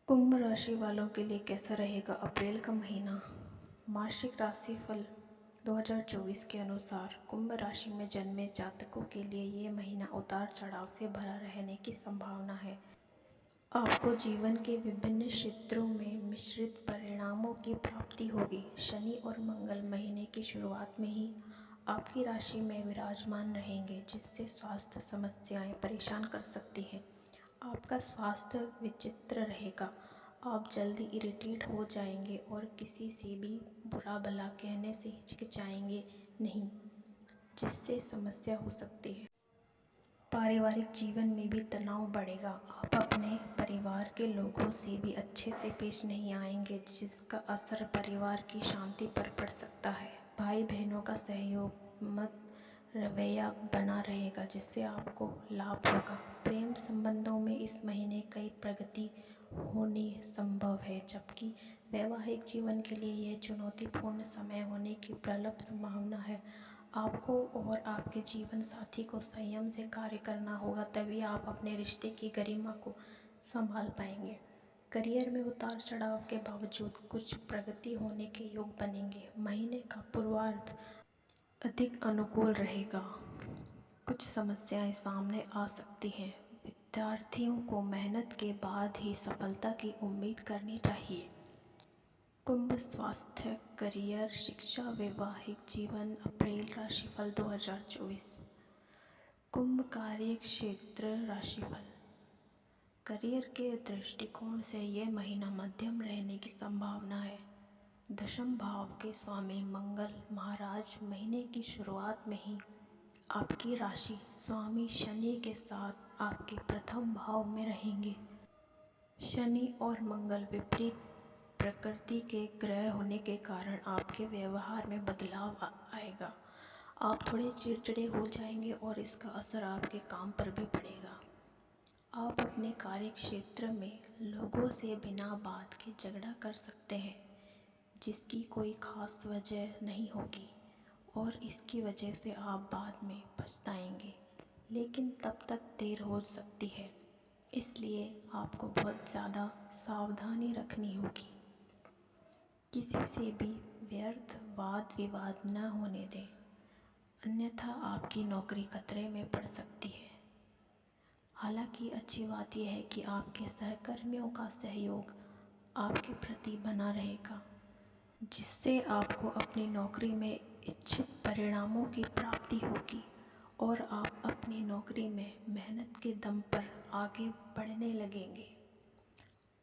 कुंभ राशि वालों के लिए कैसा रहेगा अप्रैल का महीना। मासिक राशिफल 2024 के अनुसार कुंभ राशि में जन्मे जातकों के लिए ये महीना उतार चढ़ाव से भरा रहने की संभावना है। आपको जीवन के विभिन्न क्षेत्रों में मिश्रित परिणामों की प्राप्ति होगी। शनि और मंगल महीने की शुरुआत में ही आपकी राशि में विराजमान रहेंगे, जिससे स्वास्थ्य समस्याएं परेशान कर सकती हैं। आपका स्वास्थ्य विचित्र रहेगा। आप जल्दी इरिटेट हो जाएंगे और किसी से भी बुरा भला कहने से हिचकिचाएंगे नहीं, जिससे समस्या हो सकती है। पारिवारिक जीवन में भी तनाव बढ़ेगा। आप अपने परिवार के लोगों से भी अच्छे से पेश नहीं आएंगे, जिसका असर परिवार की शांति पर पड़ सकता है। भाई बहनों का सहयोग मत रवैया बना रहेगा, जिससे आपको लाभ होगा। प्रेम संबंधों में इस महीने कई प्रगति होनी संभव है, जबकि वैवाहिक जीवन के लिए यह चुनौतीपूर्ण समय होने की प्रबल संभावना है। आपको और आपके जीवन साथी को संयम से कार्य करना होगा, तभी आप अपने रिश्ते की गरिमा को संभाल पाएंगे। करियर में उतार चढ़ाव के बावजूद कुछ प्रगति होने के योग बनेंगे। महीने का पूर्वार्ध अधिक अनुकूल रहेगा। कुछ समस्याएं सामने आ सकती हैं। विद्यार्थियों को मेहनत के बाद ही सफलता की उम्मीद करनी चाहिए। कुंभ स्वास्थ्य, करियर, शिक्षा, वैवाहिक जीवन। अप्रैल राशिफल 2024। कुंभ कार्य क्षेत्र राशिफल। करियर के दृष्टिकोण से यह महीना मध्यम रहने की संभावना है। दशम भाव के स्वामी मंगल महाराज महीने की शुरुआत में ही आपकी राशि स्वामी शनि के साथ आपके प्रथम भाव में रहेंगे। शनि और मंगल विपरीत प्रकृति के ग्रह होने के कारण आपके व्यवहार में बदलाव आएगा। आप थोड़े चिड़चिड़े हो जाएंगे और इसका असर आपके काम पर भी पड़ेगा। आप अपने कार्य क्षेत्र में लोगों से बिना बात के झगड़ा कर सकते हैं, जिसकी कोई खास वजह नहीं होगी और इसकी वजह से आप बाद में पछताएंगे, लेकिन तब तक देर हो सकती है। इसलिए आपको बहुत ज़्यादा सावधानी रखनी होगी। किसी से भी व्यर्थ वाद विवाद न होने दें, अन्यथा आपकी नौकरी खतरे में पड़ सकती है। हालांकि अच्छी बात यह है कि आपके सहकर्मियों का सहयोग आपके प्रति बना रहेगा, जिससे आपको अपनी नौकरी में इच्छित परिणामों की प्राप्ति होगी और आप अपनी नौकरी में मेहनत के दम पर आगे बढ़ने लगेंगे।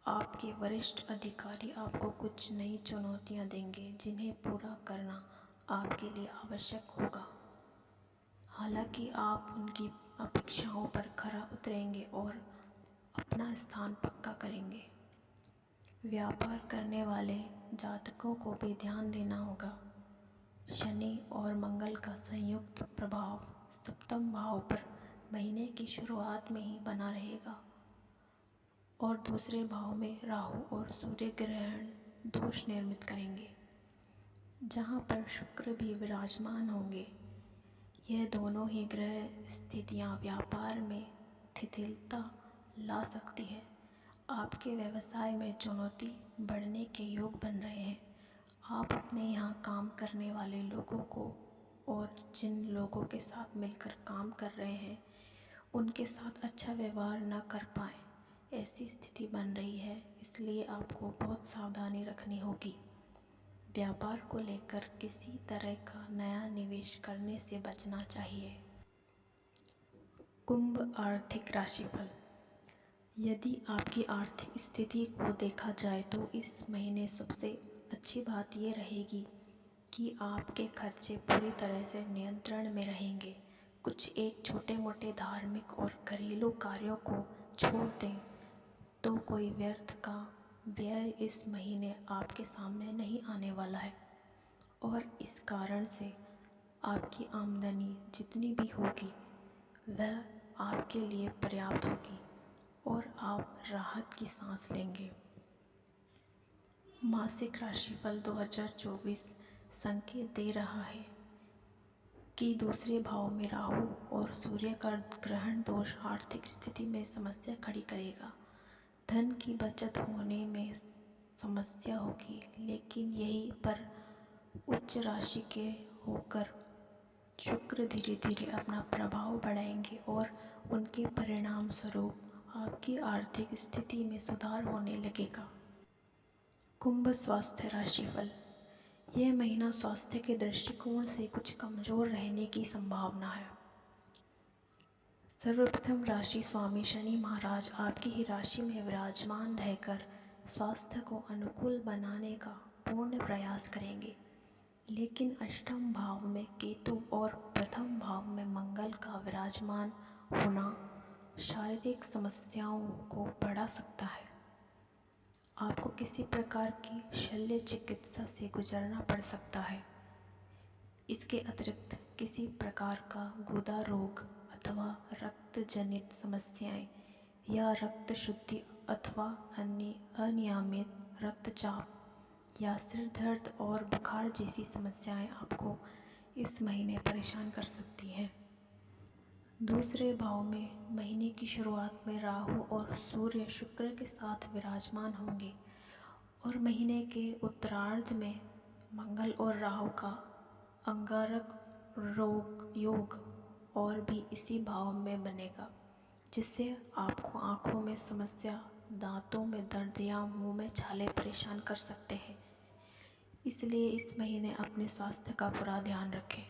आपके वरिष्ठ अधिकारी आपको कुछ नई चुनौतियां देंगे, जिन्हें पूरा करना आपके लिए आवश्यक होगा। हालांकि आप उनकी अपेक्षाओं पर खरा उतरेंगे और अपना स्थान पक्का करेंगे। व्यापार करने वाले जातकों को भी ध्यान देना होगा। शनि और मंगल का संयुक्त प्रभाव सप्तम भाव पर महीने की शुरुआत में ही बना रहेगा और दूसरे भाव में राहु और सूर्य ग्रहण दोष निर्मित करेंगे, जहां पर शुक्र भी विराजमान होंगे। यह दोनों ही ग्रह स्थितियां व्यापार में शिथिलता ला सकती है। आपके व्यवसाय में चुनौती बढ़ने के योग बन रहे हैं। आप अपने यहाँ काम करने वाले लोगों को और जिन लोगों के साथ मिलकर काम कर रहे हैं, उनके साथ अच्छा व्यवहार न कर पाएँ, ऐसी स्थिति बन रही है। इसलिए आपको बहुत सावधानी रखनी होगी। व्यापार को लेकर किसी तरह का नया निवेश करने से बचना चाहिए। कुंभ आर्थिक राशिफल। यदि आपकी आर्थिक स्थिति को देखा जाए तो इस महीने सबसे अच्छी बात ये रहेगी कि आपके खर्चे पूरी तरह से नियंत्रण में रहेंगे। कुछ एक छोटे मोटे धार्मिक और घरेलू कार्यों को छोड़ दें तो कोई व्यर्थ का व्यय इस महीने आपके सामने नहीं आने वाला है और इस कारण से आपकी आमदनी जितनी भी होगी वह आपके लिए पर्याप्त होगी और आप राहत की सांस लेंगे। मासिक राशिफल 2024 संकेत दे रहा है कि दूसरे भाव में राहु और सूर्य का ग्रहण दोष आर्थिक स्थिति में समस्या खड़ी करेगा। धन की बचत होने में समस्या होगी, लेकिन यहीं पर उच्च राशि के होकर शुक्र धीरे धीरे अपना प्रभाव बढ़ाएंगे और उनके परिणाम स्वरूप आपकी आर्थिक स्थिति में सुधार होने लगेगा। कुंभ स्वास्थ्य राशिफल। यह महीना स्वास्थ्य के दृष्टिकोण से कुछ कमजोर रहने की संभावना है। सर्वप्रथम राशि स्वामी शनि महाराज आपकी ही राशि में विराजमान रहकर स्वास्थ्य को अनुकूल बनाने का पूर्ण प्रयास करेंगे, लेकिन अष्टम भाव में केतु और प्रथम भाव में मंगल का विराजमान होना शारीरिक समस्याओं को बढ़ा सकता है। आपको किसी प्रकार की शल्य चिकित्सा से गुजरना पड़ सकता है। इसके अतिरिक्त किसी प्रकार का गुदा रोग अथवा रक्त जनित समस्याएं या रक्त शुद्धि अथवा अन्य अनियमित रक्तचाप या सिर दर्द और बुखार जैसी समस्याएं आपको इस महीने परेशान कर सकती हैं। दूसरे भाव में महीने की शुरुआत में राहु और सूर्य शुक्र के साथ विराजमान होंगे और महीने के उत्तरार्ध में मंगल और राहु का अंगारक रोग योग और भी इसी भाव में बनेगा, जिससे आपको आँखों में समस्या, दांतों में दर्द या मुंह में छाले परेशान कर सकते हैं। इसलिए इस महीने अपने स्वास्थ्य का पूरा ध्यान रखें।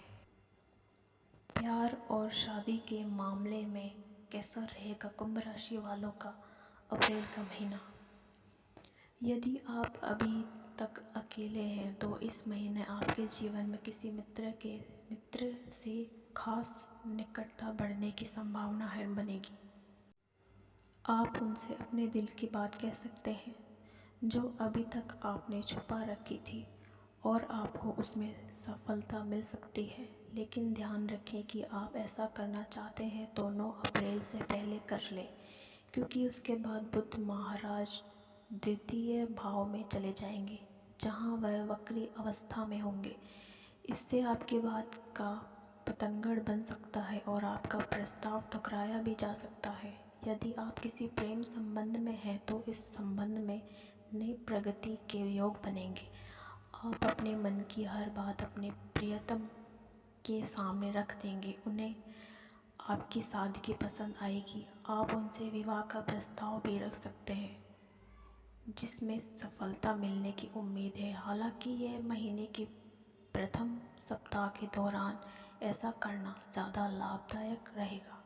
प्यार और शादी के मामले में कैसा रहेगा कुंभ राशि वालों का अप्रैल का महीना। यदि आप अभी तक अकेले हैं तो इस महीने आपके जीवन में किसी मित्र से खास निकटता बढ़ने की संभावना बनेगी। आप उनसे अपने दिल की बात कह सकते हैं जो अभी तक आपने छुपा रखी थी और आपको उसमें सफलता मिल सकती है, लेकिन ध्यान रखें कि आप ऐसा करना चाहते हैं तो 9 अप्रैल से पहले कर लें, क्योंकि उसके बाद बुध महाराज द्वितीय भाव में चले जाएंगे जहां वह वक्री अवस्था में होंगे। इससे आपकी बात का पतंगड़ बन सकता है और आपका प्रस्ताव ठुकराया भी जा सकता है। यदि आप किसी प्रेम संबंध में हैं तो इस संबंध में नई प्रगति के योग बनेंगे। आप अपने मन की हर बात अपने प्रियतम के सामने रख देंगे, उन्हें आपकी सादगी पसंद आएगी। आप उनसे विवाह का प्रस्ताव भी रख सकते हैं जिसमें सफलता मिलने की उम्मीद है। हालांकि यह महीने के प्रथम सप्ताह के दौरान ऐसा करना ज़्यादा लाभदायक रहेगा।